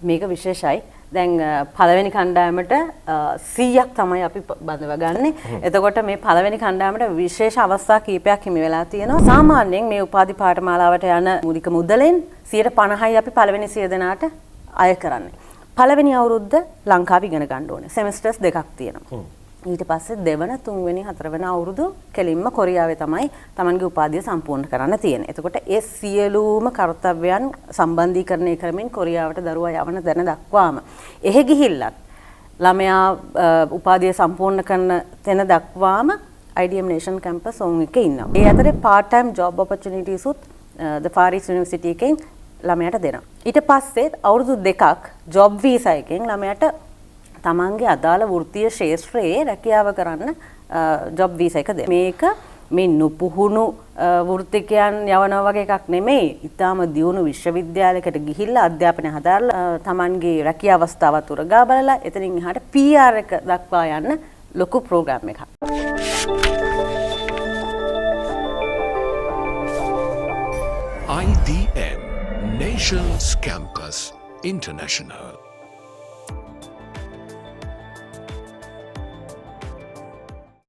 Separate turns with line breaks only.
මේක විශේෂයි. දැන් පළවෙනි කණ්ඩායමට 100ක් තමයි අපි බඳව ගන්නෙ. එතකොට මේ පළවෙනි කණ්ඩායමට විශේෂ අවස්ථා කීපයක් හිමි වෙලා තියෙනවා. සාමාන්‍යයෙන් මේ උපාධි පාඨමාලාවට යන මූලික මුදලෙන් 50%යි අපි පළවෙනි 100 දෙනාට අය කරන්නේ. පළවෙනි අවුරුද්ද ලංකාවේ ඉගෙන ගන්න ඕනේ. සෙමස්ටර්ස් දෙකක් තියෙනවා. ඊට පස්සේ දෙවන, තුන්වෙනි, හතරවෙනි අවුරුදු කෙලින්ම කොරියාවේ තමයි Tamanගේ උපාධිය සම්පූර්ණ කරන්න තියෙන්නේ. එතකොට ඒ සියලුම කර්තව්‍යයන් සම්බන්ධීකරණය කරමින් කොරියාවට දරුවා යවන දැන දක්වාම එහෙ ගිහිල්ලත් ළමයා උපාධිය සම්පූර්ණ කරන තැන දක්වාම IDM Nation campus ඔවුන් එක ඉන්නවා. ඒ අතරේ part time job opportunities උත් the Far East University එකෙන් ළමයාට දෙනවා. ඊට පස්සේ අවුරුදු දෙකක් job visa එකෙන් ළමයාට තමන්ගේ අදාළ වෘත්තීය ශාස්ත්‍රයේ රැකියාව කරන්න ජොබ් වීසා එක දෙනවා. මේක මේ නුපුහුණු වෘත්තිකයන් යවනවා වගේ එකක් නෙමෙයි. ඊටාම දියුණු විශ්වවිද්‍යාලයකට ගිහිල්ලා අධ්‍යාපනය හදාරලා තමන්ගේ රැකියා අවස්ථාවත් උරගා බලලා එතනින් එහාට PR එක දක්වා යන්න ලොකු ප්‍රෝග්‍රෑම් එකක්.
IDM Nations Campus International